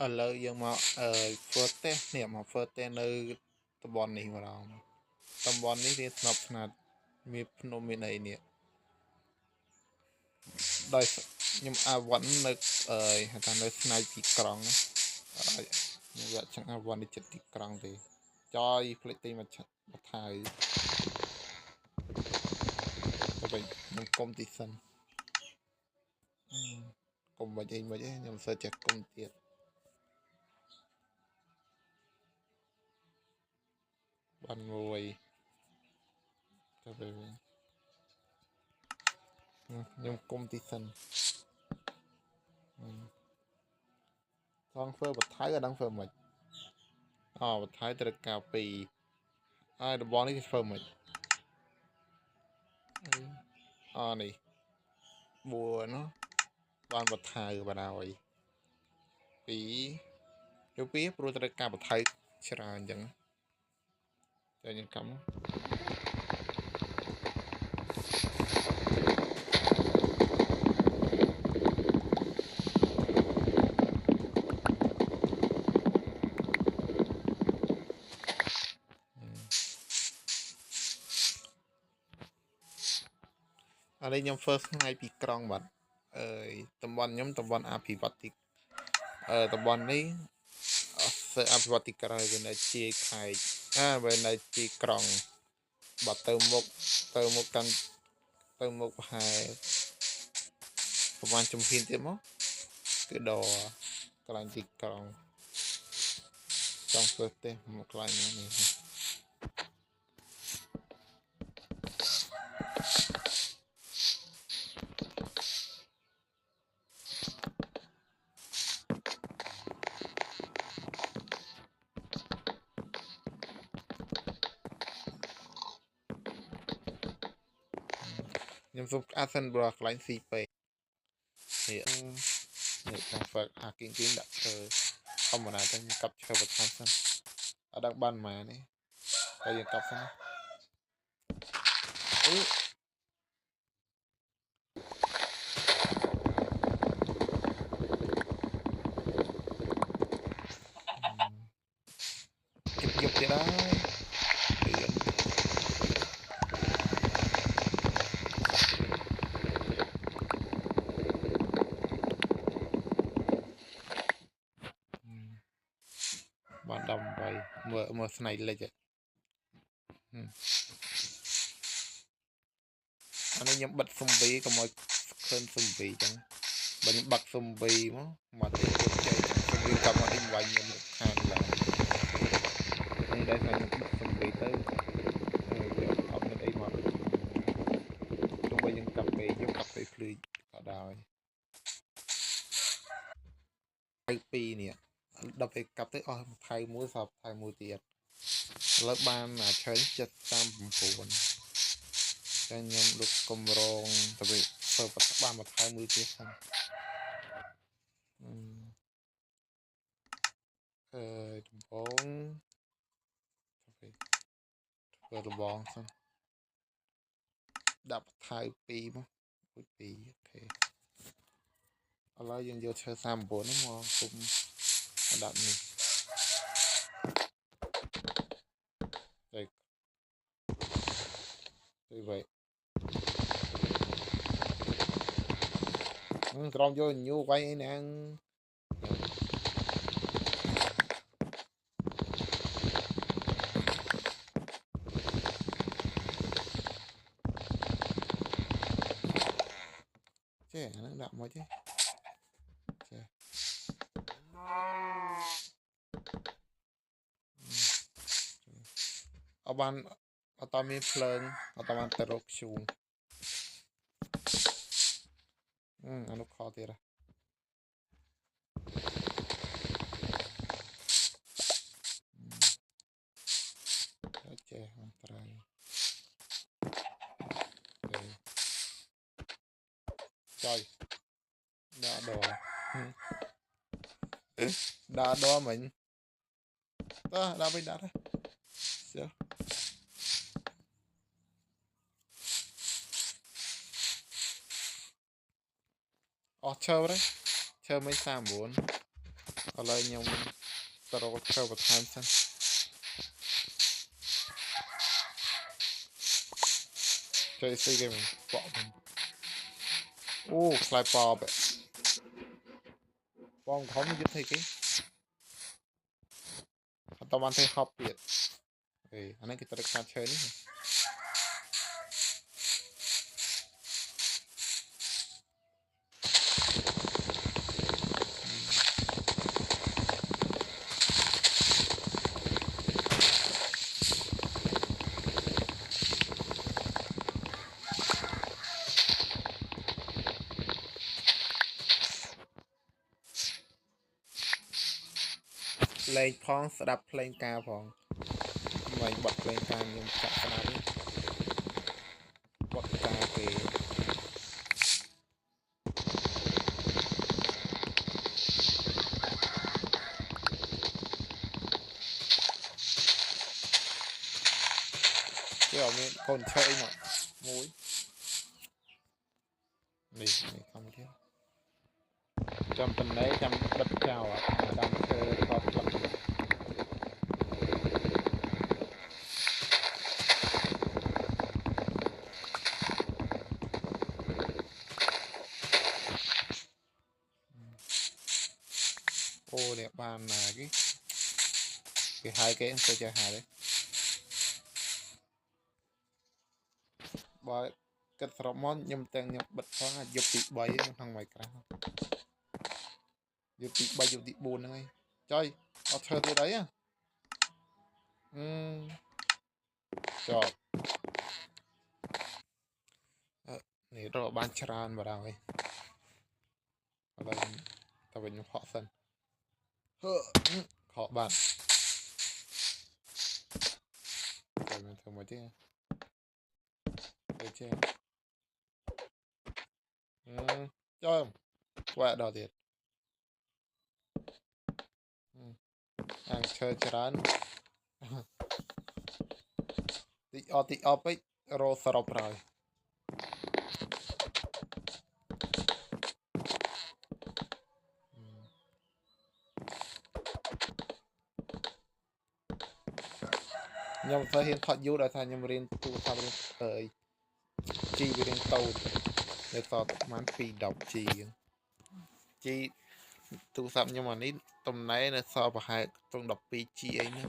ឥឡូវយើងមកធ្វើតេស្តនេះមកធ្វើតេស្តនៅតំបន់នេះម្ដងតំបន់នេះវាស្ងប់ស្ងាត់មានភ្នំមានអីនេះដោយខ្ញុំអាវ៉ាន់នៅហៅថានៅស្នៃពីក្រុងខ្ញុំវាក់ចឹងអាវ៉ាន់នេះចិត្តទីក្រុងទេចយផ្លេចទីមកថៅទៅវិញខ្ញុំគុំទីសិនគុំបាច់អីមិនអីខ្ញុំសើចេះគុំទៀតបានមួយទៅវិញខ្ញុំគុំទីសិនថងធ្វើបថៅក៏ដឹងធ្វើមិនបថៅត្រូវការពីហើយតំបន់នេះគេធ្វើមិននេះ4នោះបានបថៅបណ្ដោយ2ព្រោះត្រូវការបថៅច្រើនអញ្ចឹងតែយើងកម្មអានេះខ្ញុំ first ថ្ងៃពីក្រុងបាទតំបន់ខ្ញុំតំបន់អភិវឌ្ឍទីតំបន់នេះអភិវឌ្ឍទីក្រុងវានៅជាយខេត្តវានៅជាយក្រុងបាត់ទៅមុខកាន់ទៅមុខប្រហែលប្រហែលជំហានទៀតមកគឺដល់កន្លែងទីក្រុងចង់ធ្វើទេមកកន្លែងនេះខ្ញុំសុំអាសិនបកន្លែងស៊ីពេនេះខាងហ្វឹកគីងដាក់ឈើធម្មតាទៅកាប់ឈើបន្ថែមសិនអត់ដឹងបានប៉ុន្មានទេតែយើងកាប់សិនណាយកទៀតហើយបាន18មើលស្នៃលិចអានេះខ្ញុំបិទស៊ុំវីកុំឲ្យឃើញស៊ុំវីចឹងបើខ្ញុំបាក់ស៊ុំវីមកទៅជោគជ័យស៊ុំវីកាប់មកនេះវាយខ្ញុំខាងឡើងនេះដែរខ្ញុំបាក់ស៊ុំវីទៅយកអត់មានអីមកទោះបីយើងកាប់ពេកយកកាប់ពេកភ្លឺក៏ដោយ2នេះដល់ពេលកាប់ទៅអស់ថៃមួយសពថៃមួយទៀតឥឡូវបានឆើ79តែខ្ញុំលុបគម្រោងទៅវិញធ្វើបានមួយថៃមួយទៀតសិនដំបងធ្វើដំបងសិនដាក់ថៃ2មក2អូខេឥឡូវយើងយកឈើ39ហ្នឹងមកគុំដាក់នេះទៅវិញក្រំយកញូវាយអីណាចេះអាហ្នឹងដាក់មកទេចេះអត់បានអត់មានភ្លើងអត់បានទៅរកឈូងអានោះខទៀតចេះអត់ត្រូវចុយដាក់ដមិញដាក់វិញដាក់ទៅអស់ឈើទេឈើមិន39 ឥឡូវខ្ញុំទៅរកធ្វើបន្ថែមសិនជួយស៊ីគេមិនបកអូខ្លាយប៉បបងធំយឹតធ្វើគេអត់តបានធ្វើហប់ទៀតអានេះគេត្រូវខាត់ឈើនេះលេងផងស្ដាប់ភ្លេងការផងមិនបត់ភ្លេងការខ្ញុំចាក់ស្ដាប់នេះបត់ការគេគេអត់មានកូនឈើអីមកមួយនេះធម្មតាចាំតំណែចាំបិទចោលដាំឈើថតស្លឹកអូនេះបានណាគេហៅគេទៅចេះហៅទេបើគិតសរុបមកខ្ញុំទាំងខ្ញុំបិទផងយប់ទី3ក្នុងម៉ៃក្រាស់យប់ទី3យប់ទី4ហ្នឹងឯងចុយអត់ឈើទៀតអីចប់នេះរកបានច្រើនបាត់ហើយឥឡូវទៅវិញខ្ញុំហក់សិនខកបាត់ទៅមិនធ្វើមកទេទៅចេះចូលខ្វែដល់ទៀតអាឈើច្រើនតិចអត់ពេករោសរុបហើយខ្ញុំធ្វើហ៊ានថតយូរដោយសារខ្ញុំរៀនទូរស័ព្ទរៀនជីវារៀនតូចនៅសល់ប្រហែល210 G ទូរស័ព្ទខ្ញុំអានេះតំណែនៅសល់ប្រហែលត្រង់12 G អីហ្នឹង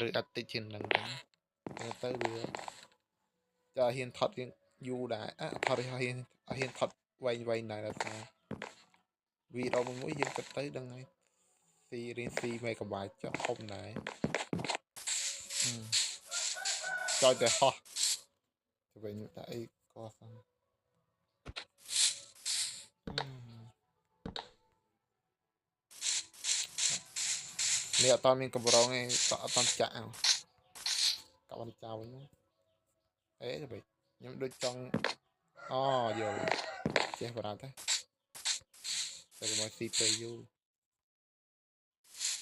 ឬអត់តិចជាងហ្នឹងទៅវាចាហ៊ានថត់រៀងយូរដែរថត់ហ៊ានថត់វែងដែរដល់ថាវីដេអូមួយយើងគិតទៅដឹងហើយស៊ីរៀងស៊ីមេហ្គាបាយចុះធំដែរចោលតែហោះទៅវិញតែអីក៏សិននេះអត់តមានកម្រងឯងក៏អត់តចាក់ក៏បានចោលវិញអេទៅវិញខ្ញុំដូចចង់យល់ចេះបារម្ភតែមកស៊ីពេលយូរ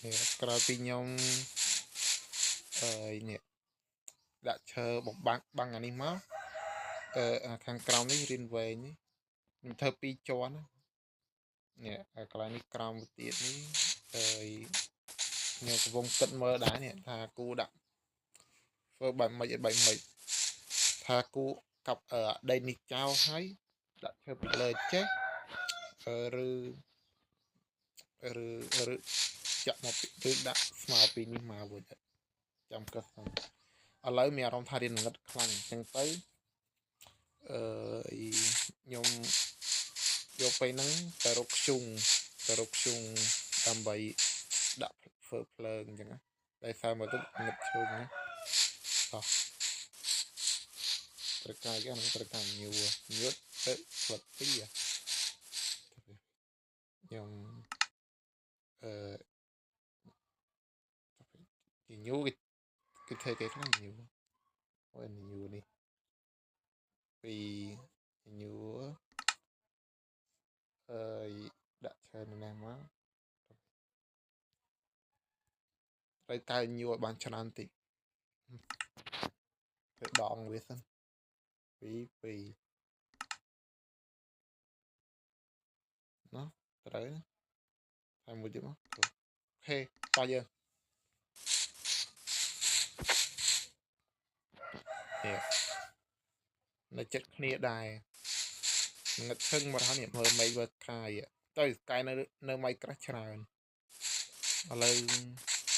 នេះក្រោយពីខ្ញុំនេះដាក់ឈើបំបាំងអានេះមកខាងក្រោមនេះរៀនវែងនេះខ្ញុំធ្វើ2ជាន់នេះកន្លែងនេះក្រោមទៀតនេះខ្ញុំកំពុងគិតមើលដែរនេះថាគូដាក់ធ្វើបែបម៉េចថាគូកាប់ដីនេះចោលហើយដាក់ឈើពីលើចេះឬចាក់មកឬដាក់ស្មើពីនេះមកវិញចាំគិតផងឥឡូវមានអារម្មណ៍ថារៀនងឹតខ្លាំងអញ្ចឹងទៅខ្ញុំយកពេលហ្នឹងទៅរកខ្ជុងដើម្បីដាក់ធ្វើភ្លើងអញ្ចឹងតែសារមកទៅងឹតឈុំណាតោះត្រូវការគេហ្នឹងត្រូវការញួរទៅផ្លឹកពីខ្ញុំញួរគេធ្វើគេខ្លាំងញួរអូយញួរនេះពីញួរដាក់ឈើនៅណាមកត្រូវកែញួរបានច្រើនតិចទៅដងវាសិនពីណោះត្រូវណា មួយទៀតមកអូខេតោះយើងនេះនៅចិត្តគ្នាដែរងឹតឈឹងមកហើយនេះមើលមេឃមើលខាយទៅស្កាយនៅម៉ៃក្រាស់ច្រើនឥឡូវ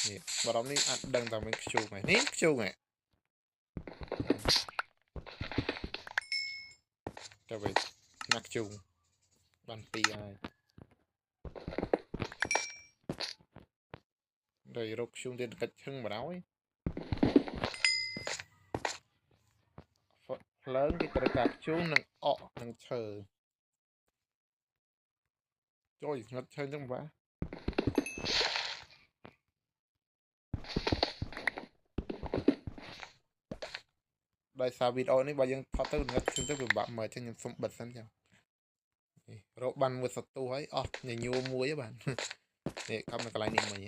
នេះបារម្ភនេះអាចដឹងតែមានខ្ជូងហើយនេះខ្ជូងហ៎ទៅវិញណាខ្ជូងបានពីរហើយដោយរកខ្ជូងទៀតកាច់ឈឹងមកហើយភ្លើងគេត្រូវការខ្ជូងនិងអកនិងឈើជួយងឹតឈឹងចឹងបាទដោយសារវីដេអូនេះបើយើងថតទៅងឹតឈឹងទៅពិបាកមើលចឹងខ្ញុំសុំបិទសិនចឹងនេះរកបានមួយសតួហើយអស់ញញួរមួយបាទនេះកំនៅកន្លែងនេះមិញ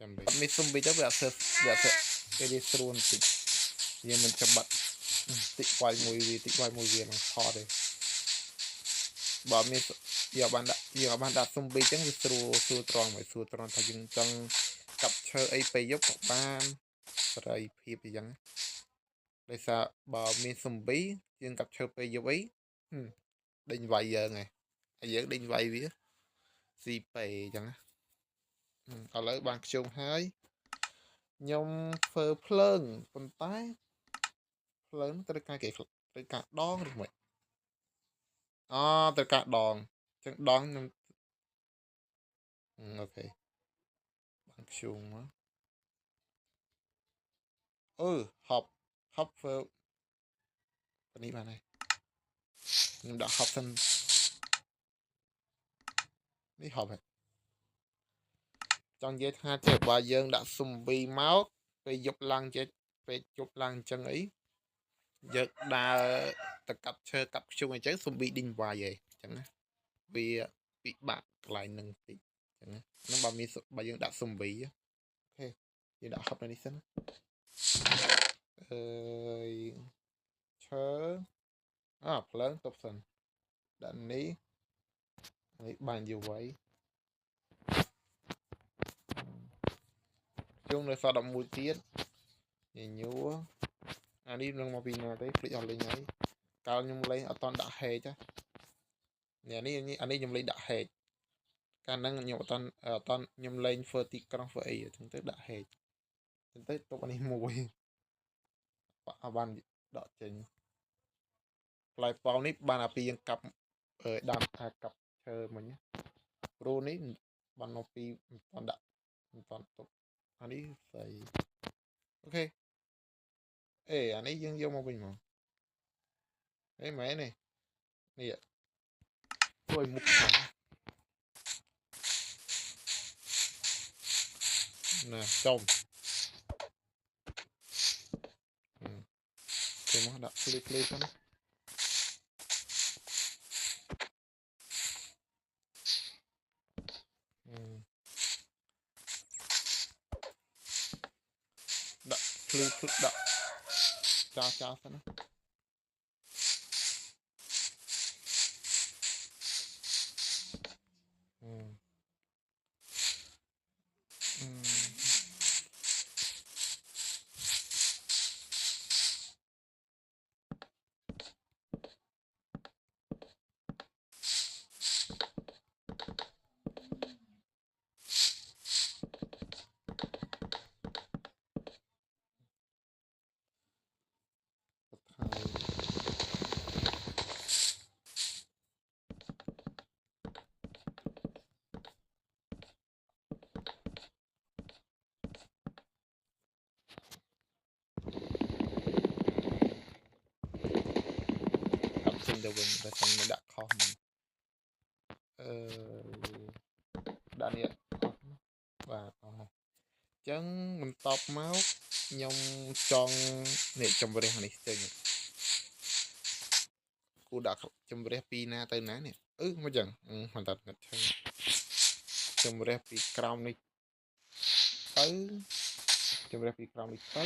ចាំបីនេះសុំបីទៅវាអត់គេនេះស្រួលបន្តិចយើងមិនចាំបាត់តិចវាយមួយវាតិចវាយមួយវានឹងថតទេបើមានយើងបានដាក់សុំបីចឹងវាស្រួលត្រង់មកស្រួលត្រង់ថាយើងចង់កាប់ឈើអីពេលយប់ក៏បានសេរីភាពអញ្ចឹងដោយសារបើមានសុំបីយើងកាប់ឈើពេលយប់អីដេញវាយយើងហើយយើងដេញវាយវាស៊ីពេអញ្ចឹងឥឡូវបានខ្ជុំហើយខ្ញុំធ្វើភ្លើងប៉ុន្តែភ្លើងត្រូវការគេត្រូវការដងឬមិនត្រូវការដងអញ្ចឹងដងខ្ញុំអូខេបានខ្ជុំមកហប់ធ្វើនេះបានហើយខ្ញុំដាក់ហប់សិននេះហប់ហើយចង់និយាយថាចេះបើយើងដាក់ស៊ុំប៊ីមកពេលយប់ឡើងចេះពេលយប់ឡើងអញ្ចឹងអីយើងដើរទៅកាប់ឈើកាប់ខ្ជុំអញ្ចឹងស៊ុំប៊ីដេញវាយឯងអញ្ចឹងណាវាពិបាកកន្លែងនឹងតិចអញ្ចឹងណាហ្នឹងបើយើងដាក់ស៊ុំប៊ីអូខេយើងដាក់ហប់នៅនេះសិនអើយឈើភ្លើងទប់សិនដាក់នេះបានយូរໄວជុំនៅសល់11ទៀតញញួរអានេះនឹងមកពីណាទេភ្លេចអស់លេងហើយកាលខ្ញុំលេងអត់តន់ដាក់ហេចនេះអានេះខ្ញុំលេងដាក់ហេចកាលហ្នឹងខ្ញុំអត់តន់ខ្ញុំលេងធ្វើទីក្រុងធ្វើអីអញ្ចឹងទៅដាក់ហេចអញ្ចឹងទៅទុកអានេះមួយបានដកចេញផ្លែប៉ោមនេះបានអាពីយើងកាប់ដាំកាប់ឈើមិញព្រោះនេះបានមកពីមិនតន់ដាក់មិនតន់ទុកអានេះស្អីអូខេអានេះយើងយកមកវិញមកមែននេះជួយមុខខាងណាចំគេមកដាក់ភ្លឺសិនដាក់ភ្លឺដាក់ចាសិនណាទៅវិញតែខ្ញុំមិនដាក់ខុសដាក់នេះបាទអស់ហើយអញ្ចឹងបន្ទាប់មកខ្ញុំចង់នេះជំរះនេះចេញគូដាក់ជំរះពីណាទៅណានេះមកចឹងមិនតាត់ងាត់ឆឹងជំរះពីក្រោមនេះទៅជំរះពីក្រោមនេះទៅ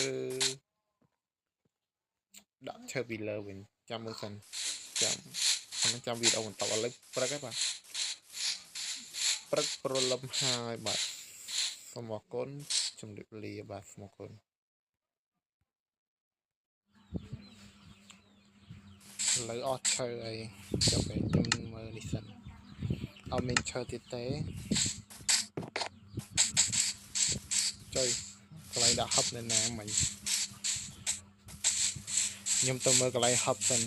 ឬដាក់ឈើពីលើវិញចាំមើលសិនចាំ nó trong video mình tập lấy pra các bạn pra pro lâm hai bạn một con chùm điệp lìa bạn một con lấy ọt chơi ấy cho cái chùm mơ đi sân ở mình chơi tiết tế chơi cái đã hấp nên nè mình nhưng tôi mơ cái hấp sân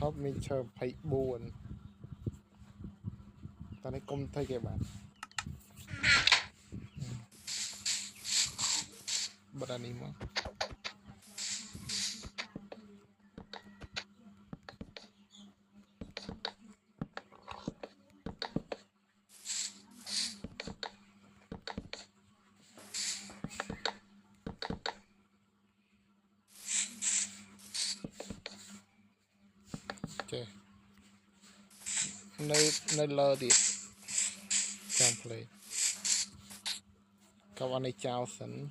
hấp mình chơi phải buồn ta nói công thấy cái bạn bật anime ok nơi lơ đi trong play các anh ấy chào sẵn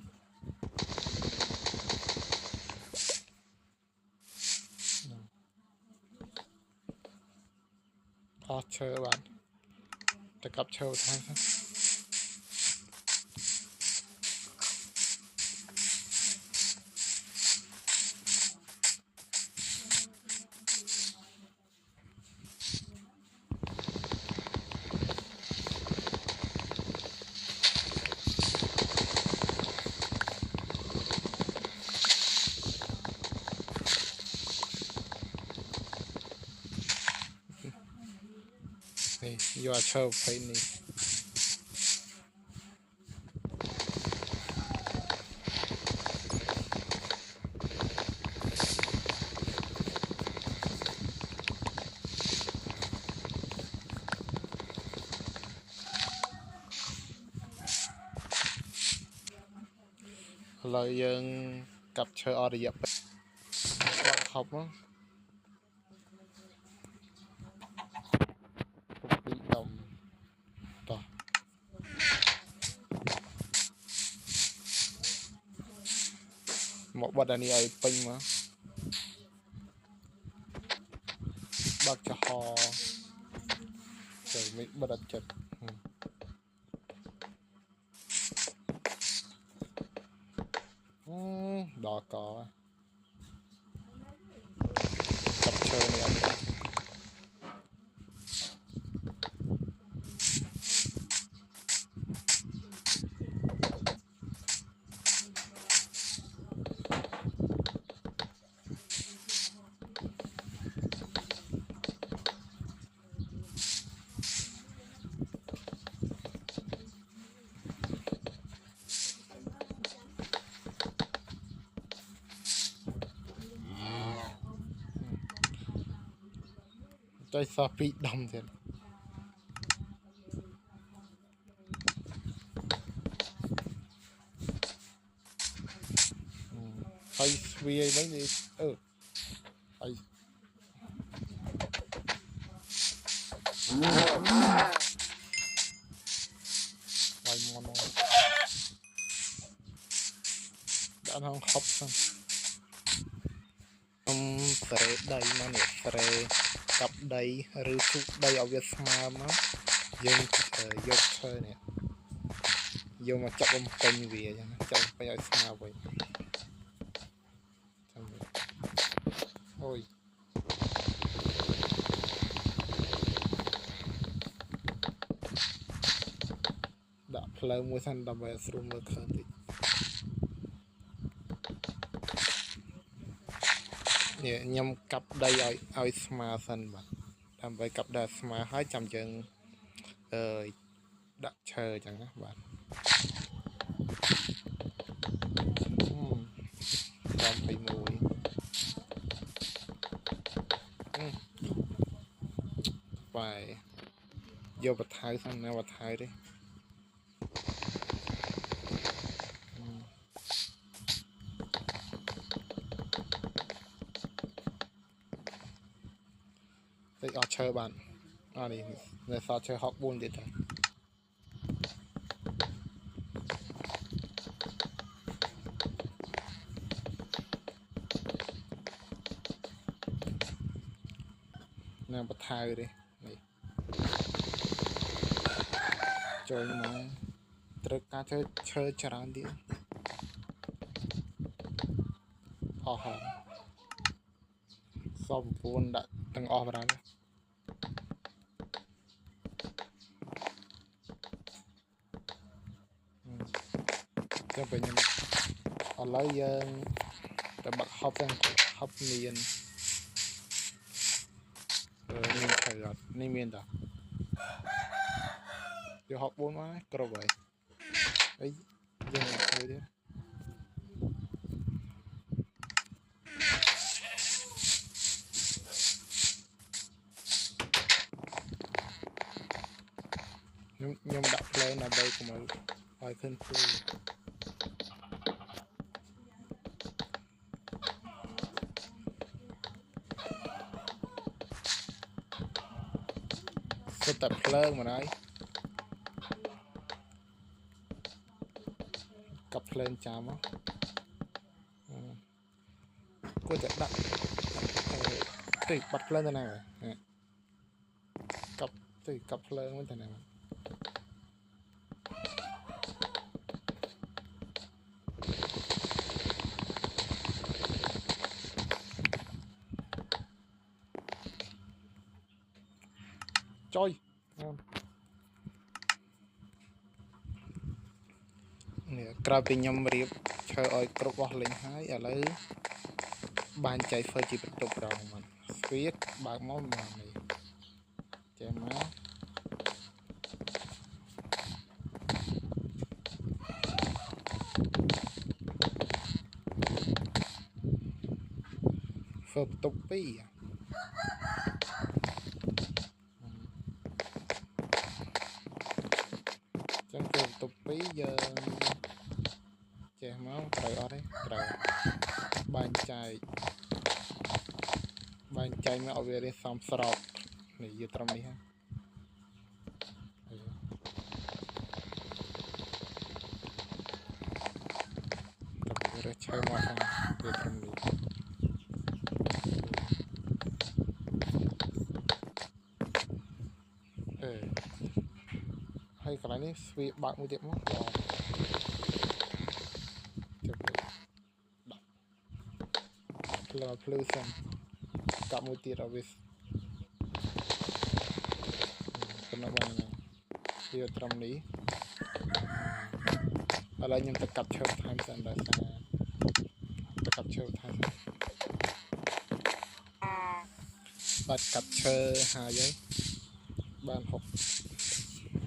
họ chơi bạn để cặp chơi thay này do chơi phải này lời dân cặp chơi ở đây bạn học đó bị động tỏ một bật đàn ấy pin mà bác cho họ rồi mình bật đặt chật đỏ có cặp chơi này anh chơi sao bị động thế hay vì mấy gì hay vài món đã không học xong sợi đầy mà nè sợi cặp đầy rư chụp đầy ở Việt Nam á dân dọc chơi nè vô mà chọc ông pin về chọc phải ở xa vậy ôi đã play mua sẵn đầm về xuống mưa khơi thì nè nhâm cặp đầy ở smart sân mà đầm về cặp đầy smart hai trăm chân đã chơi chẳng các bạn làm phải mùi phải vô bật thái xong nào bật thái đi đây ở chơi bạn đi người sao chơi học buồn điện thoại nè bật thai đi này chơi mà trượt cá chơi chán đi hò xong buồn đã từng ra cho bệnh nhân ở lấy để bật hấp miên miên thời rồi nên miên đó giờ học bốn má cơ vậy ấy giờ này thôi đi nhưng đặt lên là đây của mình phải thân phu sẽ tập lên mà đấy cặp lên chạm á cô sẽ đặt tùy bắt lên thế này rồi cặp tùy cặp lên như thế này chơi nè cà phê nhâm riệp chơi oi cướp vào lên hái ở lấy bàn chạy phơi chỉ bắt tục đầu mà viết bạc máu mà này chạy má phơi tục pi chẳng phơi tục pi giờ chạy máu trời ở đấy trời bàn chạy mà ở về đây xong sọp này giờ trầm đi ha tập rồi chơi mà xong giờ trầm đi hay cái này vì bạn mua tiệm mất là pollution cả một tiệt ở bên cái nào này giờ trầm ní ở đây nhưng ta cặp chơi time sen đã sang ta cặp chơi time bắt cặp chơi hai giấy ban học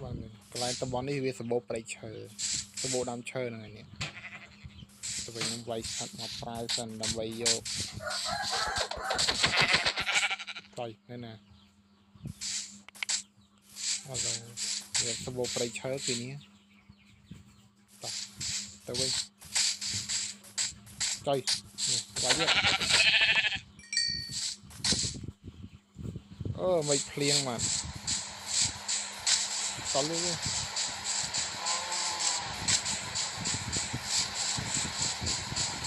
ban mình cái này ta bón đi về sabo play chơi sabo đam chơi này nè tụi mình quay sẵn một price sẵn đam quay vô rồi đây nè rồi giờ sabo play chơi thì nhé tới đây chơi quá dễ mày phèn mà có luôn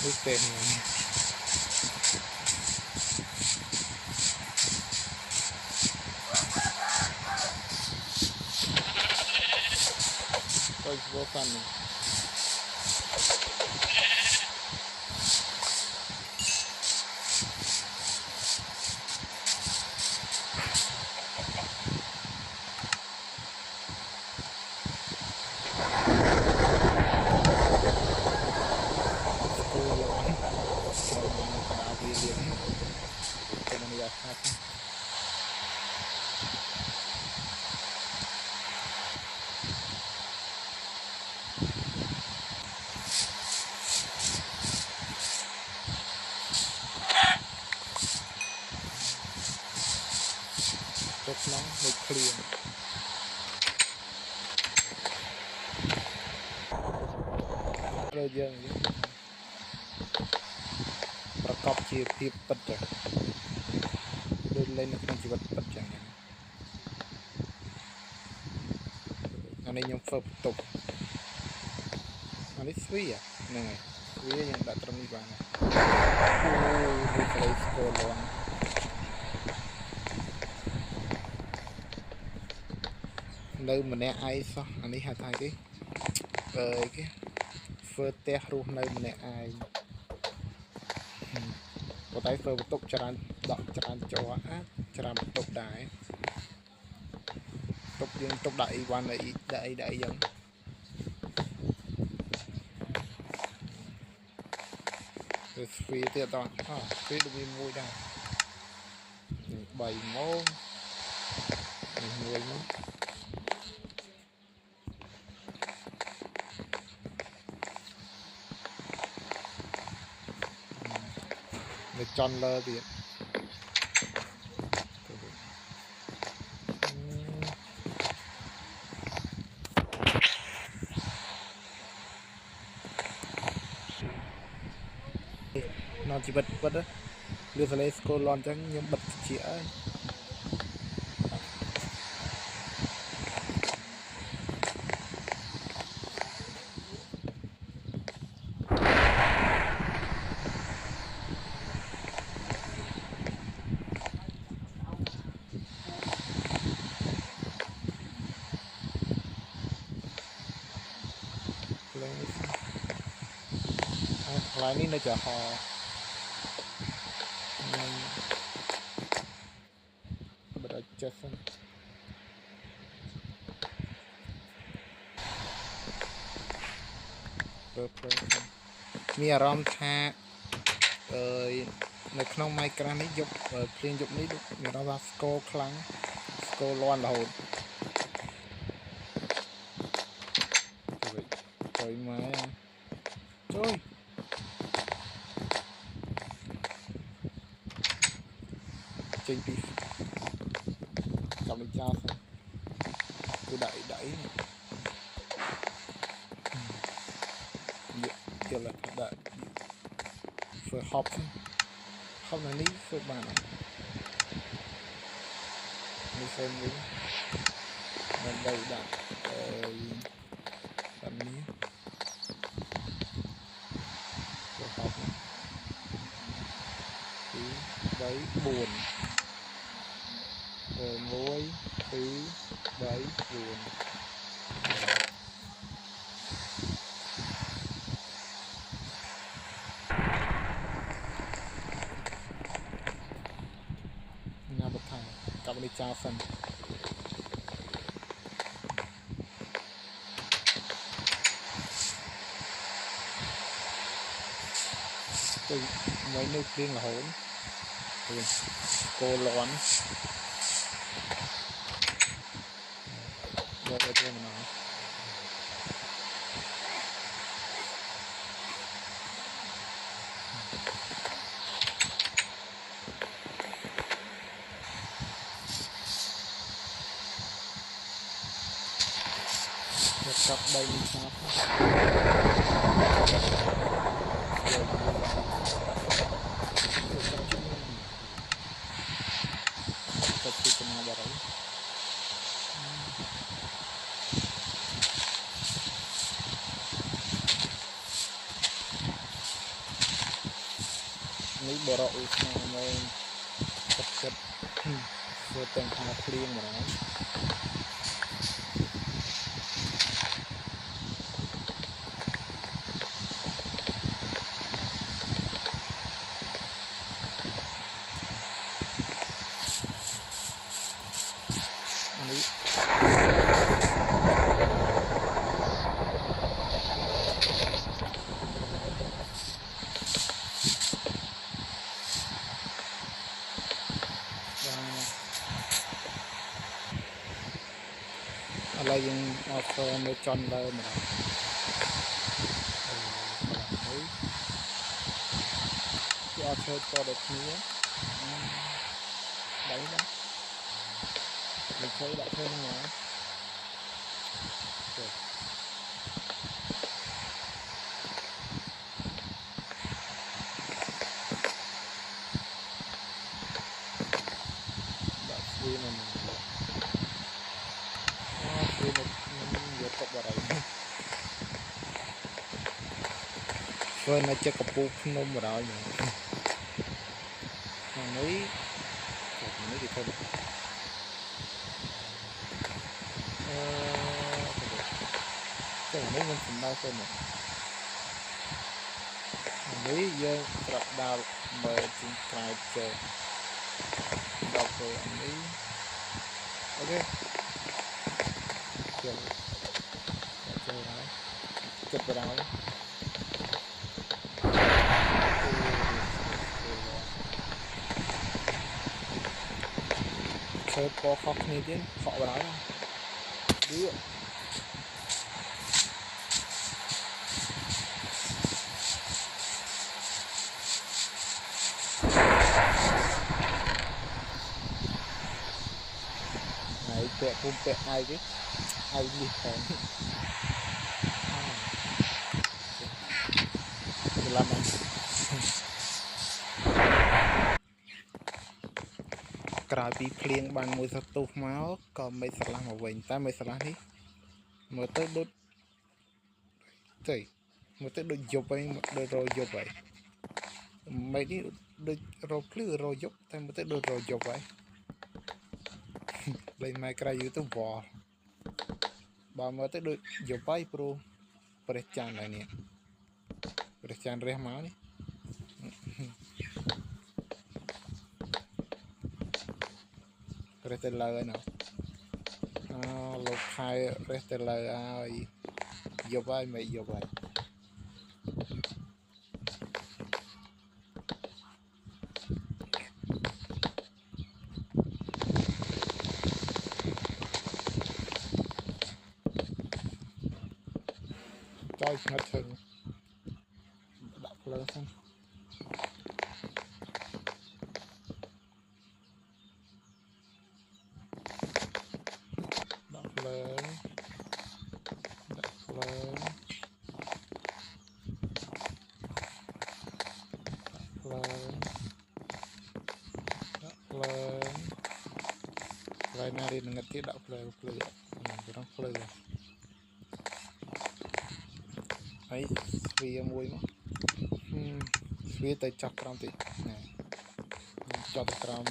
nước tên này tôi vô phần này rất nóng hơi clear rồi giờประกอบជាភាពពិតចាដូចលេងនៅក្នុងជីវិតពិតចឹងអានេះខ្ញុំធ្វើបន្ទប់អានេះស្វីហ្នឹងហើយស្វីខ្ញុំដាក់ត្រឹមនេះបានអូនេះក្លីស្គរលង nơi mình nè ai sao anh ấy hai thay cái phơ te luôn nơi mình nè ai có tay phơ tục tràn đọc tràn cho á tràn tục đại tục dương tục đại quan này đại dân rồi phi tiệt toàn phi được mùi đây bảy mô người người chọn lơ thì nó chỉ bật đó đưa lên school lon chẳng nhưng bật chỉ ấy lại ní nó chở họ bật ở chết xongมีอารมณ์ថានៅក្នុង Minecraft នេះយកភ្លេងយកនេះមានអារម្មណ៍ថាស្គរខ្លាំងស្គរលាន់រហូតជួយម៉ែជួយចេញពីកម្មវិធីគឺដាក់យកឡើងដាក់ធ្វើហប់នៅនេះធ្វើបាននេះផ្សេងវិញដើម្បីដាក់តាមនេះធ្វើហប់2 3 4 1 2 3 4 nhà bậc thang cặp đi trao phần từ mấy nơi riêng là hỗn cô loạn rồi đây mình nói cặp đây mình saoនេះបរោឧស្សាហ៍មកចិត្តធ្វើទាំងខាងភ្លៀងហ្មងอะไรยังเอาโซนในจอนเลยเหมือนที่เอาเชิดตัวเด็กนี้đấy đó mình thấy đã thêm nữa đã khi mà mình phơi nó chơi cặp bút nôm vào đó nhỉ mấy thì thôi Chẳng mấy mình xin đau xem này lý dương trọc đào mời trên cài chờ đọc về anh lý ok chờ chờ đó chụp vào đó chơi po khóc này chứ họ vào đó đứa này tệ không tệ ai chứ ai đi hẹn làm này cài bị phèn bằng mùi sắt tụt máu còn mấy sợi lăng mà vệnh ta mấy sợi lăng đi mở tới đốt mở tới đốt dọc ấy đốt rồi dọc vậy mấy đi đốt rồi cứ rồi dọc ta mở tới đốt rồi dọc vậy lên mai cài YouTube vò bà mở tới đốt dọc bay pro perchan này nè perchan reh máu đi retailer nào lục hai retailer ai vô vai mày vô vai coi hết thường đọc lên xem đọc lên đọc lên đọc lên đọc lên lại nari ngerti đọc lên play kurang play ấy vì mùi mà vì tay chọc trong thì nè chọc trong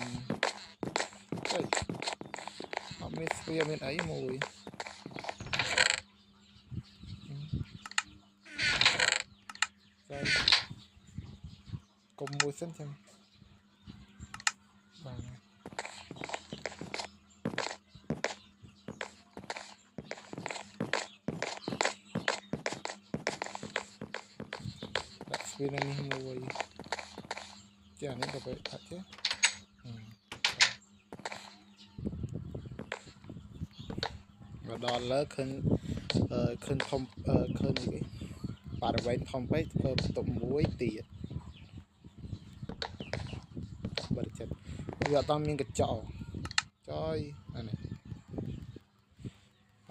đây họ mới vì bên ấy mùi đây cùng mùi xanh chăng bằng vì này mùi chả nên gặp vậy thật chứ và đòn lỡ khinh khinh thông khinh cái bà đã vậy thông với tụng muối tỉa bật chật giờ tao miếng cái chọ chơi này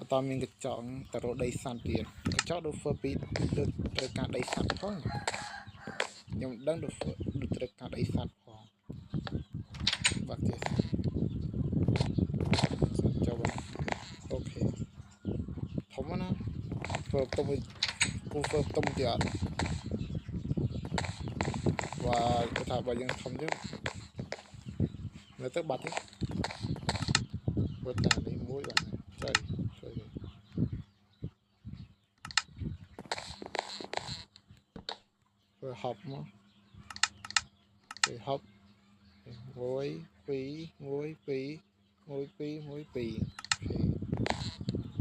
tao miếng cái chọn tao rồi đây san tiền cái chọ đồ phơi bị được từ cả đây san phong nhưng đang được từ cả đây san phong bật chật cho bạn ok thống nó phơi tôm tiền và cái thằng bây giờ không chứ người ta bật ấy bật cả lấy muối bạn này chơi chơi rồi học mà rồi học muối phí muối phí muối phí muối phí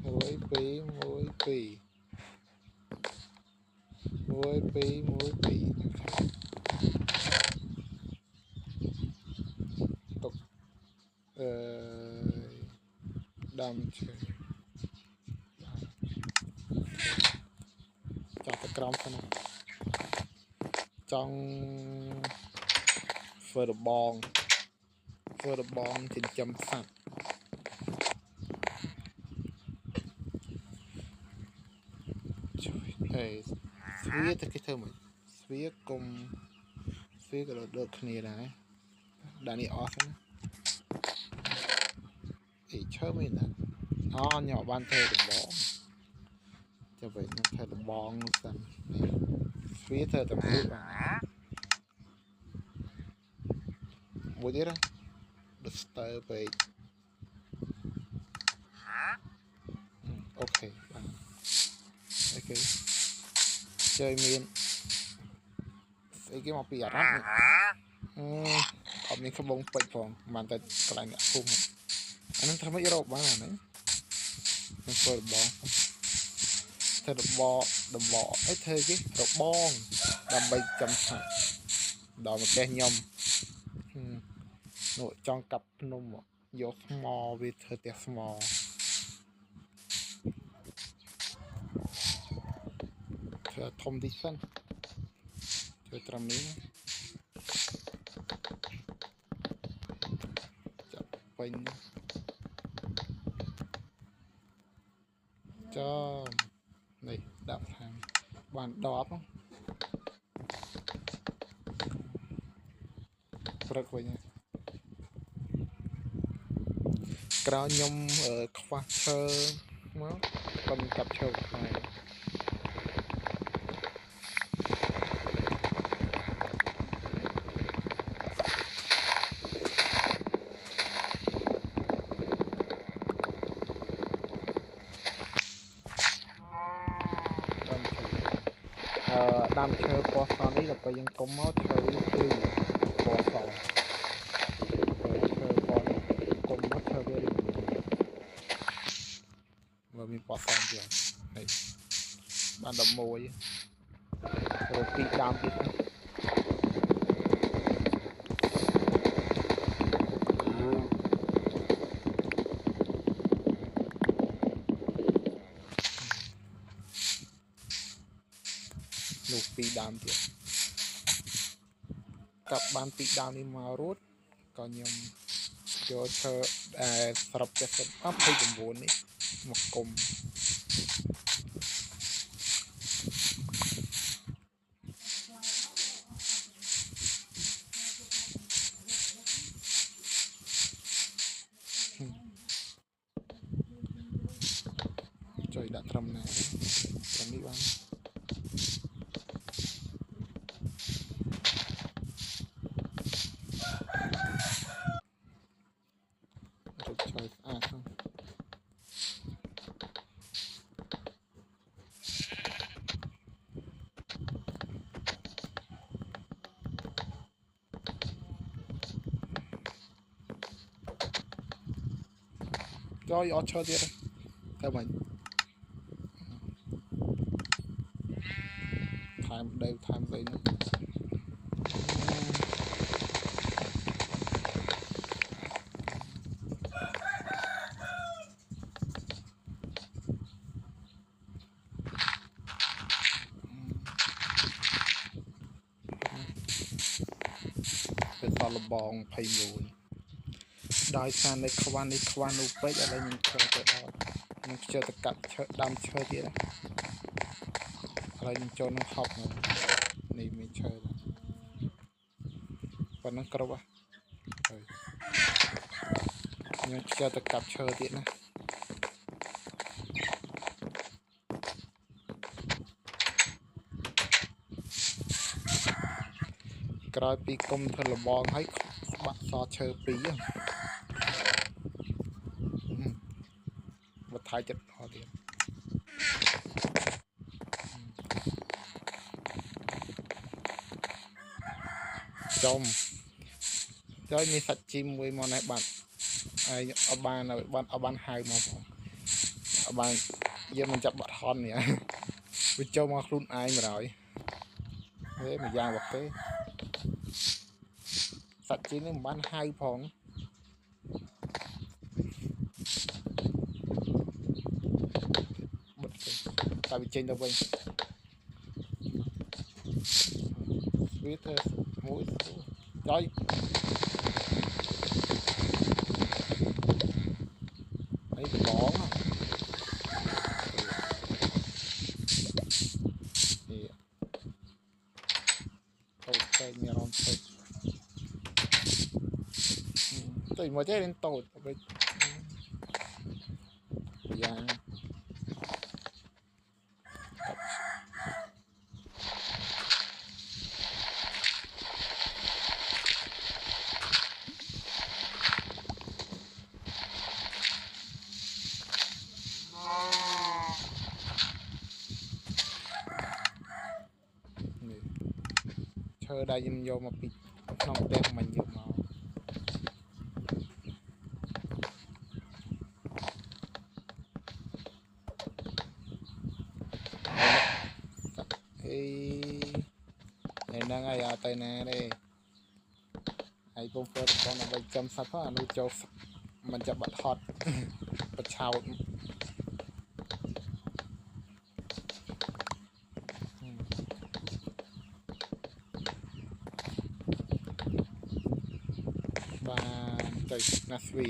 muối phí muối phí muối phí muối phí tục đam chơi chọn cái crom xem nào trong phơi bong trên chấm sạch trời sviết cái thơ mình sviết cùng sviết cái được này này đã đi off nữa thì chơi mình là nó nhỏ ban thơ được bong cho vậy nó thơ được bong xem này sviết thơ được mũi vào mũi đi ra được stir về ok ok chơi miên cái một bìa rắn ông những cái bông bạch phòng mà ta lại ngã cung anh em thấy mấy rau bán là đấy mình coi bò thay đập bò ấy thay cái đập bong đầm bay chăm sạch đòi một cái nhom nội trong cặp nôm vô small with her small thông đi sân chơi trầm mỹ chập quanh cho này đạp hàng bàn đọp rất quanh cao nhom ở quarter nó còn cặp châu này đam chơi bò sò này là có những công máu chơi từ bò sò chơi bò công máu chơi về và mình bò sò kìa này ban đầm mồi rồi bị đam tiếp lục bị đam tiếp cặp ban bị đam đi mà rút còn nhầm cho chơi sập cho sập áp hay cùng vốn ấy một cùng trời đã trầm này trầm đi bắn rồi trời không rồi ở chơi đi theo mình tham đây nữaเป็นตอลบองไพมูนดอยซานในควานอุปย์อะไรมันเชื่อจะได้มันเชื่อตะกัดเชื่อดำเชื่อที่นะอะไรมันโจนหอบมานี่ไม่เชื่อวันนั้นกระวะมันเชื่อตะกัดเชื่อที่นะกลายปีกลมทะลบองให้บักซอเชื่อปีมาท้ายจัดพอดีจมcho như sạch chim với món này bạn ai ở bàn là bạn ở bàn hai mà ở bàn giờ mình chặt bát hòn nhỉ với châu mà luôn ai mà rồi thế mà giang bạc thế sạch chim nên bán hai phòng tại vì trên đâu bên biết mũi trời ấy cái bón thì ok nhà non thôi tôi mới thấy đến tàu bây giờ đai nhôm vô mà bị không đẹp mình dùng màu này đang ai à tay nè đây ai cũng phải con là bay chăm sóc á nuôi cho mìnhจะบัดฮอตบัดชาวบ้านใจนัสวี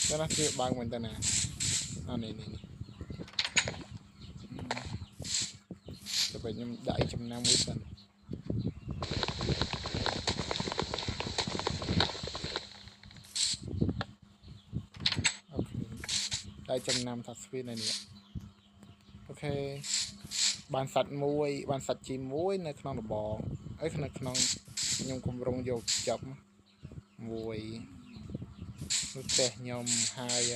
ก็นัสวีบางเหมือนกันนะอันนี้จะไปยังได้จำนำวิสันโอเคได้จำนำทัสวีในนี้โอเคบ้านสัตว์มวยบ้านสัตว์จีมวยในขนมระบองไอ้ขนมยมคุมรงโยกจับมวยนุแต่ยมหาย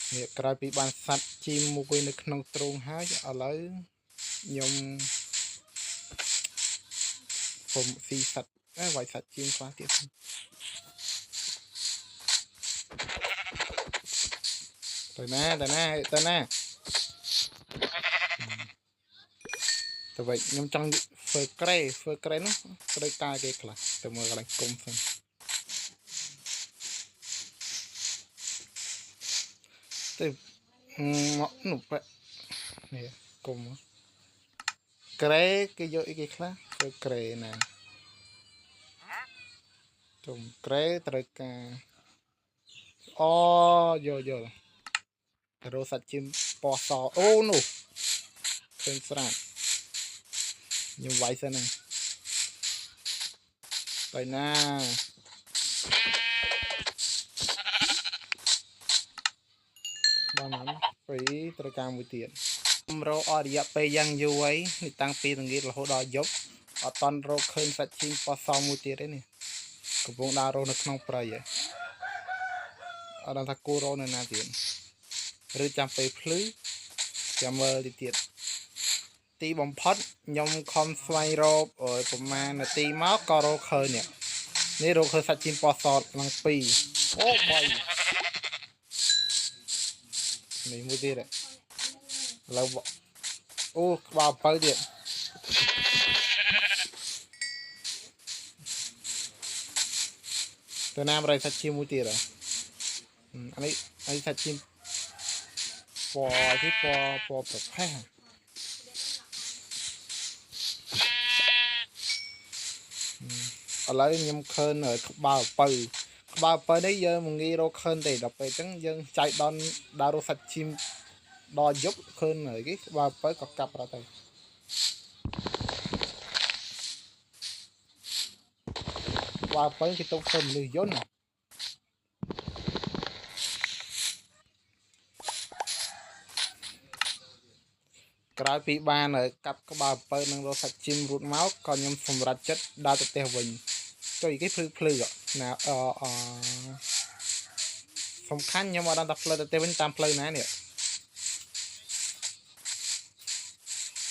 เนี่ยกลายเป็นบ้านสัตว์จีมมวยในขนมตรงหายอะไรยมผมสีสัตว์ไหวสัตว์จีมคลาสที่แต่หน้าแต่vậy nhưng trong phơi cây nó cây cay cái là từ mưa cái công phân từ ngõ nụ vậy nè cùng cây cái dội cái khác phơi cây nè trồng cây cây cà o vô rồi sạch chim bò sò ô nụ trên sàn nhưng vậy sao này tại na bao năm phải trời cao mùi tiền rô ở địa pe giang du ấy thì tăng pi từng nghĩ là hỗ đòi dốc ở toàn rô khơi sạch chim bò sò mùi tiền đấy nè cũng vùng đa rô nó không phải vậy ở đang thắc cô rô này nè tiền rồi chăm pe phứ chăm mơ đi tiềnตีบอมพอดยมคอมไฟโรประมาณตีม้าก็โรเคยเนี่ยนี่โรเคยสัตจินปอสอดลังปีโอ้ใบนี่มูดีเลยเราบอกโอ้บ่าวไปเดียดตัวน้ำอะไรสัตจินมูดีเลยอันนี้สัตจินปอที่ปอแบบแพ้อะไรยมเคินở ba bờ đấy giờ mình nghĩ đâu khơn thì đọc về chẳng dân chạy đòn đào đồ sạch chim đo giúp khơn ở cái ba bờ có cặp ra đây ba bờ cái tông khơn lười dốt này cái bị ban ở cặp có ba bờ năng đồ sạch chim rụt máu còn nhom phòng rạch chất đa tự teo bình cho cái phư ạ nào phòng khăn nhưng mà đang tập phơi tự teo bên tam phơi này nè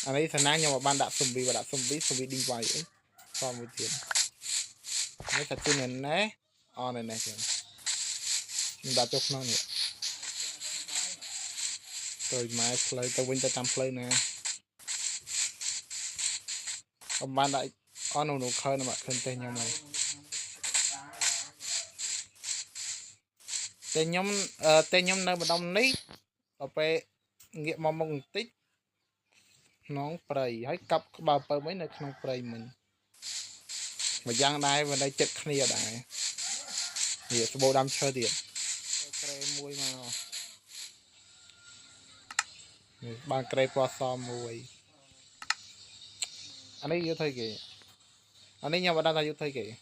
anh ấy thằng nhưng mà ban đã sum bị đi vài ấy còn một tiền mấy sạch chim này nè này kìa mình đã chốt nó nè rồi mai phơi tao bên tam phơi nè còn ban đại nụ khơi mà khơi tên nhau mày tên nhóm nơi mà đông ní ở pe nghĩa mong tích nón prey hãy cặp bà bờ mấy nơi không prey mình mà giang đai và đây chật kia đại nghĩa bộ đam chơi tiền prey mùi mà ban prey qua so mùi anh ấy yêu thôi kì anh ấy nhau vào đang là yêu thôi kì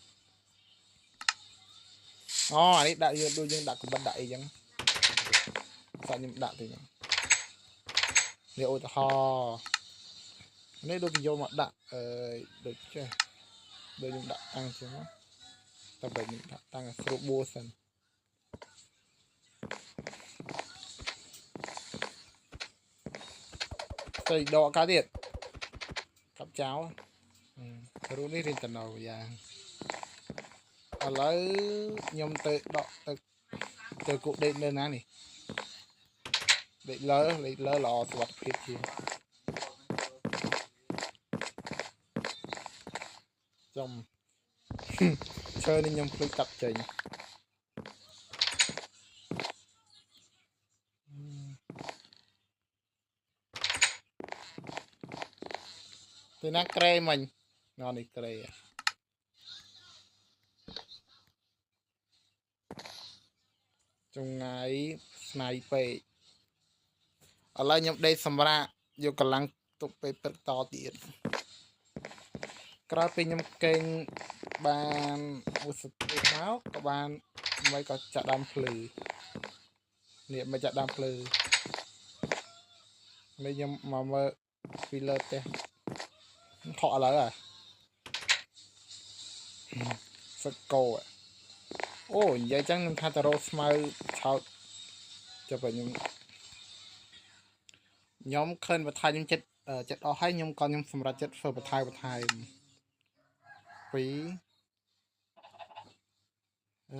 anh ấy đã yêu đôi dân đã cũng bắt đại chẳng sao nhưng đã thì liệu ho anh ấy đôi cái vô mặt đã được chưa đôi dân đã tăng chứ nó tập về những đã tăng là số bua sân đây đỏ cá điện cháu rú ní riêng tận đầu vàng ở lấy nhom tới đọ tới cụ định lên á nè định lỡ lò sọt phía kia trong chơi nên nhom cứ tập trình thì nó cray mình ngon đi cray trong ngày sniper ở lại nhom đây sầm ra vô cả lăng tụcไปเปิดต่อទៀតក្រោយពេលខ្ញុំកេងបានឧស្សាហ៍មកក៏បានមិនក៏ចាក់ដើមភ្លឺនេះមិនចាក់ដើមភ្លឺនេះខ្ញុំមកមើលពីលើផ្ទះថក់ឥឡូវសឹកកោអូនិយាយចឹងខ្ញុំថាតរោស្មៅឆោតចាប់ខ្ញុំឃើញបន្ថែមខ្ញុំចិត្តអស់ហើយខ្ញុំក៏ខ្ញុំសម្រាប់ចិត្តធ្វើបន្ថែមពី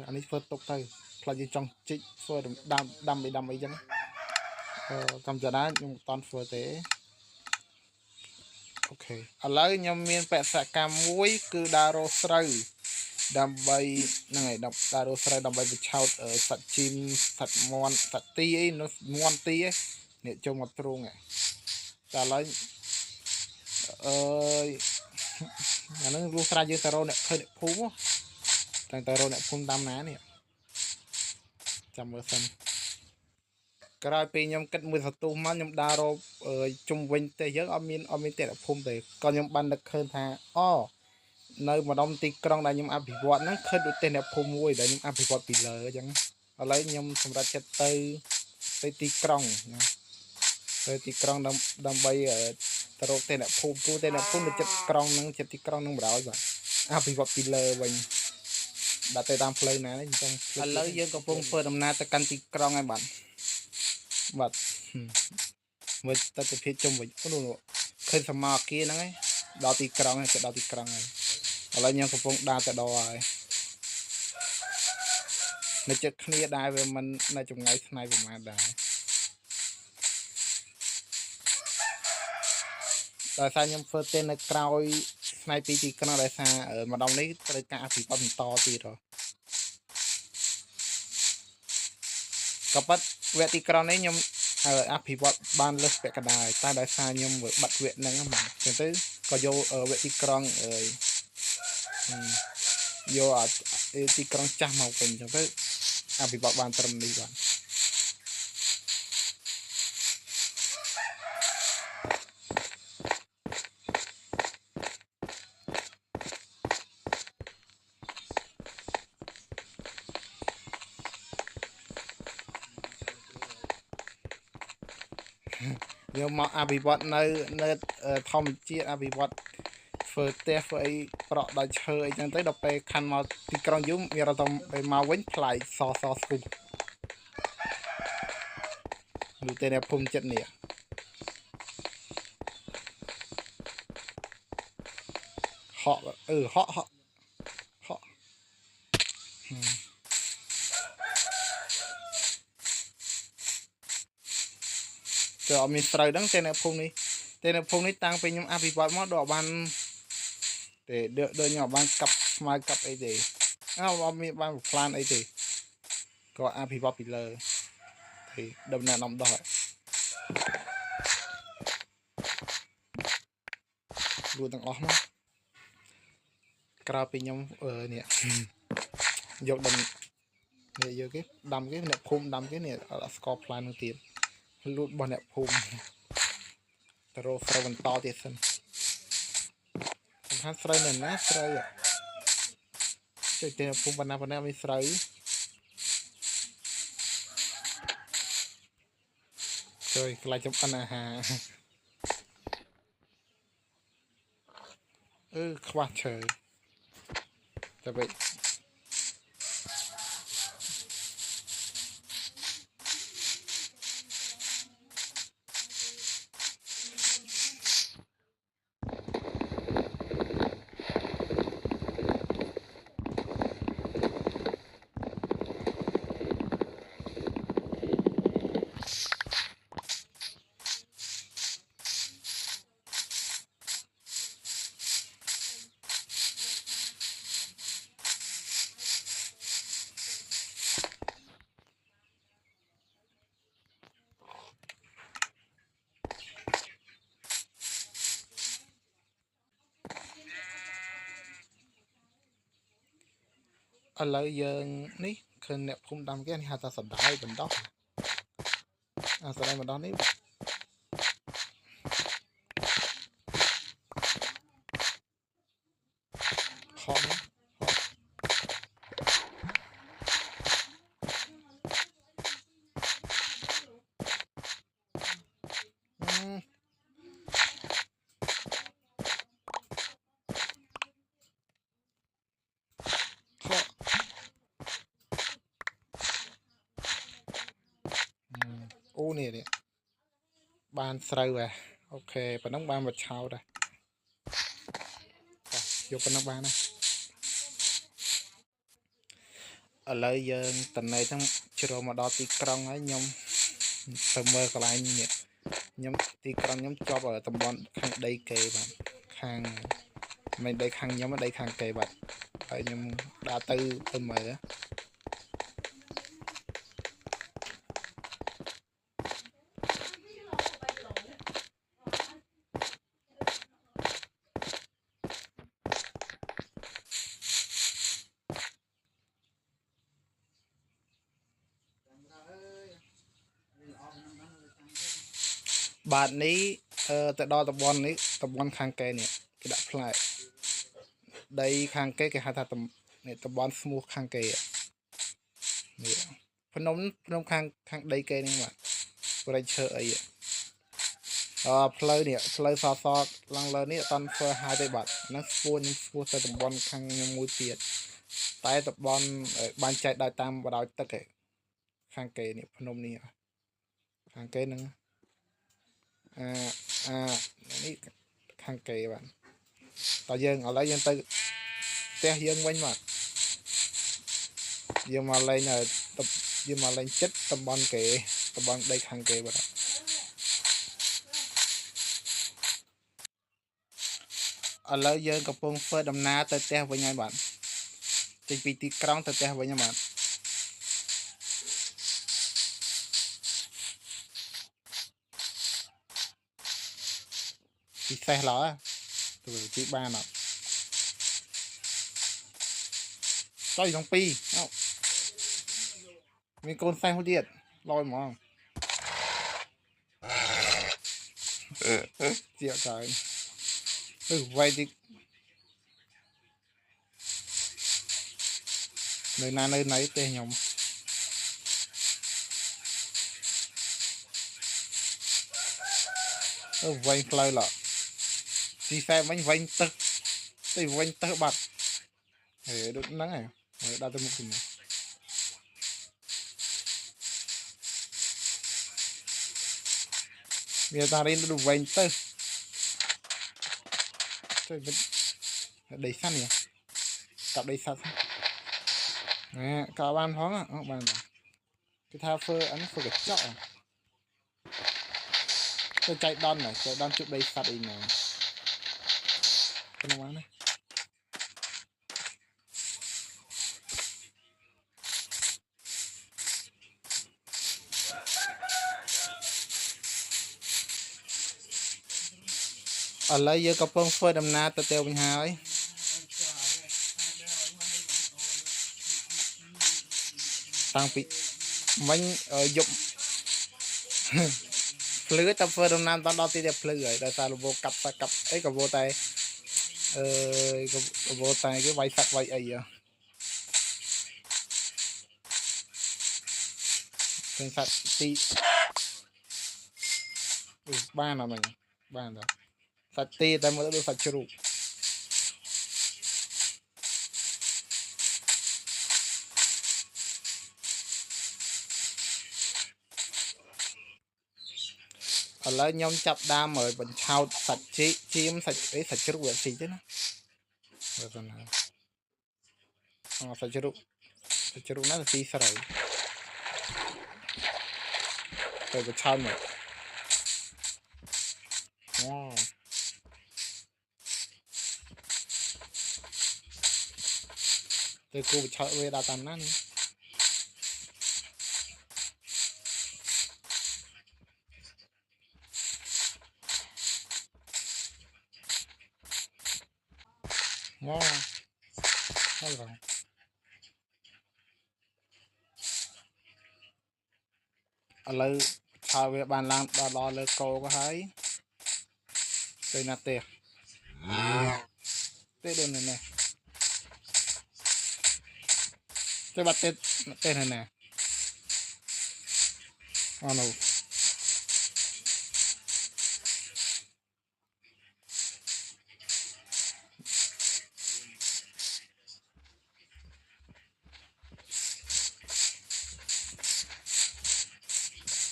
អានេះធ្វើទុកទៅផ្លាច់យើងចង់ជីកធ្វើដាំអីចឹងកម្មចាណាខ្ញុំមិនតន់ធ្វើទេអូខេឥឡូវខ្ញុំមានបេសកកម្មមួយគឺដើររកស្រូវដើម្បីហ្នឹងហើយដើររកស្រូវដើម្បីបញ្ឆោតសត្វជីមសត្វមាន់សត្វទីអីនោះមាន់ទីឯងនេះចូលមកទ្រូងតែឥឡូវអាហ្នឹងលុះស្រាយយើងទៅរកអ្នកឃើញអ្នកភូមិតែទៅរកអ្នកភូមិតាមណានេះចាំមើលសិនក្រោយពេលខ្ញុំគិតមួយសន្ទុះមកខ្ញុំដើររកជុំវិញទេយើងអត់មានទេអ្នកភូមិទេក៏ខ្ញុំបាននឹកឃើញថានៅម្ដុំទីក្រុងដែលខ្ញុំអភិវឌ្ឍហ្នឹងឃើញដូចទេអ្នកភូមិមួយដែលខ្ញុំអភិវឌ្ឍពីលើអញ្ចឹងឥឡូវខ្ញុំសម្រាប់ចិត្តទៅទីក្រុងទៅទីក្រុងដើម្បីទៅរកទេអ្នកភូមិទូទេអ្នកភូមិនៅចិត្តក្រុងហ្នឹងចិត្តទីក្រុងហ្នឹងបដ ாய் បាទអភិវឌ្ឍពីលើវិញដាក់ទៅតាមផ្លូវណានេះអញ្ចឹងឥឡូវយើងកំពុងធ្វើដំណើរទៅកាន់ទីក្រុងហើយបាទមើលទស្សនវិជ្ជាជុំវិញនោះឃើញសមាគមហ្នឹងឯងដល់ទីក្រុងហើយទៅដល់ទីក្រុងហើយឥឡូវខ្ញុំកំពុងដើរទៅដល់ហើយនៅចិត្តគ្នាដែរវាមិននៅចម្ងាយស្នៃប្រហែលដែរដោយសារខ្ញុំធ្វើទេនៅក្រោយស្នៃពីទីក្រុងដោយសារម្ដងនេះត្រូវការអភិវឌ្ឍបន្តទៀតក៏ប៉ុតវគ្គទីក្រុងនេះខ្ញុំអភិវឌ្ឍបានលើសពាក់កណ្ដាលតែដោយសារខ្ញុំបាត់វគ្គហ្នឹងបាទអញ្ចឹងទៅក៏យកវគ្គទីក្រុងយកទីក្រុងចាស់មកវិញអញ្ចឹងទៅអភិវឌ្ឍបានត្រឹមនេះបាទយកមកអភិវឌ្ឍនៅធម្មជាតិអភិវឌ្ឍធ្វើផ្ទះធ្វើអីប្រក់ដោយឈើអីចឹងទៅដល់ពេលខាន់មកទីក្រុងយូរមានរត់ទៅមកវិញផ្លែសស្គូនោះទេអ្នកភូមិចិត្តនេះហក់ហក់ទៅអត់មានស្រូវហ្នឹងទេអ្នកភូមិនេះតាំងពីខ្ញុំអភិវឌ្ឍមកដល់បានទេដូចខ្ញុំបានកាប់ស្មៅកាប់អីទេអត់មានបានផ្លានអីទេក៏អភិវឌ្ឍពីលើទេដំណើរដំដោះលួចទាំងអស់មកក្រៅពីខ្ញុំនេះយកដំនេះយកគេដាំគេអ្នកភូមិដាំគេនេះអត់ស្គាល់ផ្លាននោះទៀតលូតរបស់អ្នកភូមិទៅរកស្រូវបន្តទៀតសិនសំខាន់ស្រូវនៅណាស្រូវចុចទៅភូមិបណ្ណាមានស្រូវជួយខ្លាចចំអិនអាហារខ្វះឈើតែវិញ ឥឡូវយើងនេះឃើញអ្នកភូមិដាំគេនេះហៅថាសដាយបណ្ដោះសដាយបណ្ដោះនេះខំអូនេះបានស្រូវហ่ะអូខេប៉ុណ្ណឹងបានមកឆោតដែរយកប៉ុណ្ណឹងបានណាឥឡូវយើងតនេទាំងជ្រុលមកដល់ទីក្រុងហើយខ្ញុំទៅមើលកន្លែងនេះខ្ញុំទីក្រុងខ្ញុំជាប់តំបន់ខាងដីគេបាទខាងមិនដីខាងខ្ញុំដីខាងគេបាទហើយខ្ញុំដើរទៅមើលបាទនេះទៅដល់តំបន់នេះតំបន់ខាងកែនេះគេដាក់ផ្លែដីខាងកែគេហៅថាតំបន់ស្មោះខាងកែនេះភ្នំខាងដីកែនេះបាទប្រៃឈើអីផ្លូវនេះផ្លូវសឡើងលើនេះអត់តាន់ធ្វើហើយទេបាទហ្នឹងស្ពោះទៅតំបន់ខាងខ្ញុំមួយទៀតតែតំបន់បានចែកដោយតាមបដោយទឹកឯខាងកែនេះភ្នំនេះខាងកែហ្នឹងនេះខាងគេបាទតើយើងឥឡូវយើងទៅផ្ទះយើងវិញបាទយើងមកលេងចិត្តតំបន់គេតំបន់ដីខាងគេបាទឥឡូវយើងកំពុងធ្វើដំណើរទៅផ្ទះវិញហើយបាទចេញពីទីក្រុងទៅផ្ទះវិញហើយបាទពិសេសឡើយទៅទីបានអត់ចុយទាំងពីរមានកូនសេះមួយទៀតលយហ្មងជាកាយវាយទីនៅណានៅណៃទេខ្ញុំវាយផ្លូវឡទីខ្សែវិញវិញទឹកទៅវិញទៅបាត់ដូចហ្នឹងហើយដល់ទៅមុខវិញវាតារៀនទៅវិញទៅជួយវិញដីសាន់នេះកាប់ដីសាន់កាប់បានផងបានគេថាធ្វើអានេះធ្វើកញ្ចក់ទៅចៃដន្យជប់ដីសាន់អីណាក្នុងហ្នឹងណាឥឡូវយើងកំពុងធ្វើដំណើរទៅវិញហើយតាំងពីមិញយប់ភ្លឺតែធ្វើដំណើរដល់ទីតែភ្លឺហើយដោយសារលវកាប់អីក៏វោតែក៏វោតែគេវាយសัตว์វាយអីឃើញសัตว์ទីបានអត់មិញបានតើសាច់ទីតែមើលដូចសាច់ជ្រូកឥឡូវខ្ញុំចាប់ដើមហើយបញ្ឆោតសាច់ជៀមសាច់ជ្រូកវាស៊ីទេណាបើសិនណាសាច់ជ្រូកណាស៊ីស្រូវទៅបញ្ឆោតមកទៅគូបញ្ឆោតវាដល់តាមណានេះហើយ lời chào về bàn làm đo lời câu có thấy đây là tiền tê đơn này nè tê bắt tê tê này nè oh no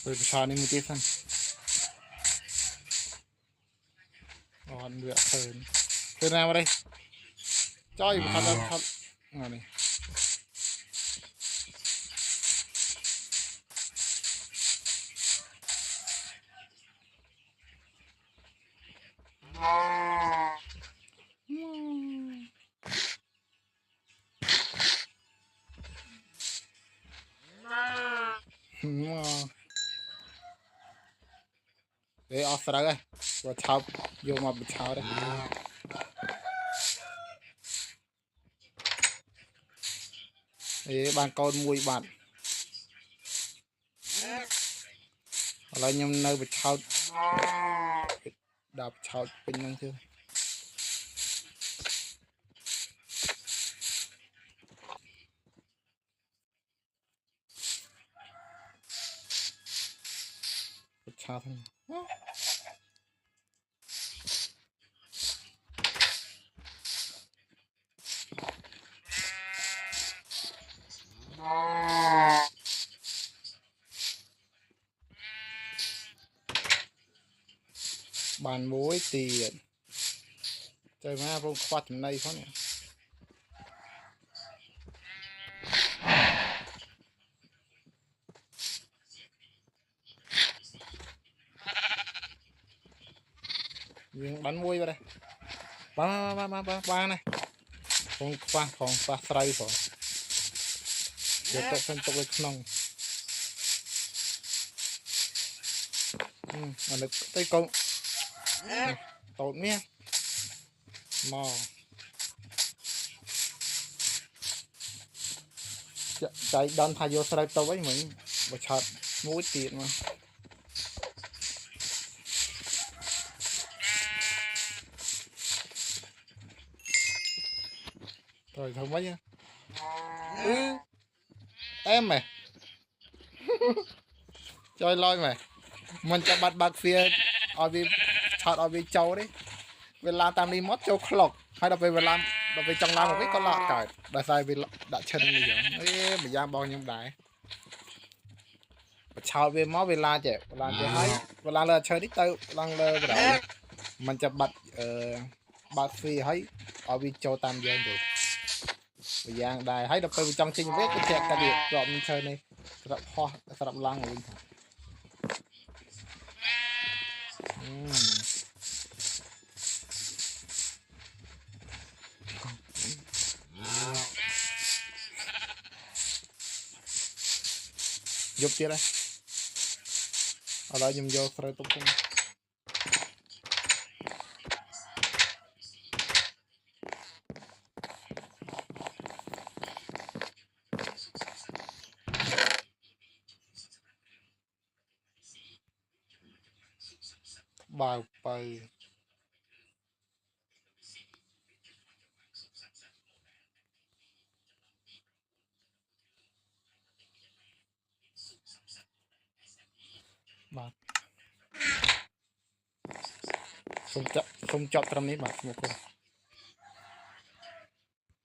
rồi sao này một tí phân còn được hơn từ nào vào đây cho gì mà thật ngon này để off ra đây và chào vô mà bị chào đây để bàn con mùi bạn là nhầm nơi bị chào đạp chào bên năng chưa chào thôi bàn mối tiền chơi má không khoa chừng này khó nè bắn môi vào đây ba này không khoa sray không giờ tôi phân tục cái nòng mà được tay công tốt nhé mò chạy đón thay vô sray tôi với mình một chặt mũi tiền mà rồi không mấy nhá em mày chơi lôi mày mìnhจะบัดบักเสียเอาไปช็อตเอาไปโจดิเวลาตามรีโมทโจคล็อกให้เราไปเวลาเราไปจังลางmột cái có lọ cài đã sai bị đã chân gì vậy ấy bị giam bao nhiêu đạiช็อตvề móเวลาเจ๊ให้เวลาเราเชิญที่เตอร์ลังเลอไปแล้วมันจะบัดบัดฟรีให้เอาไปโจตามเยอะอยู่bị giang đạiให้เราไปจังจริงเวทก็แจกกระดิ่งรอบมันเชิญในสำหรับพ่อสำหรับลังเลยgiúp chưa đây ở đây dùng vô rồi tung tung vào bayបាទសូមចាប់ត្រឹមនេះបាទស្មោះគុំ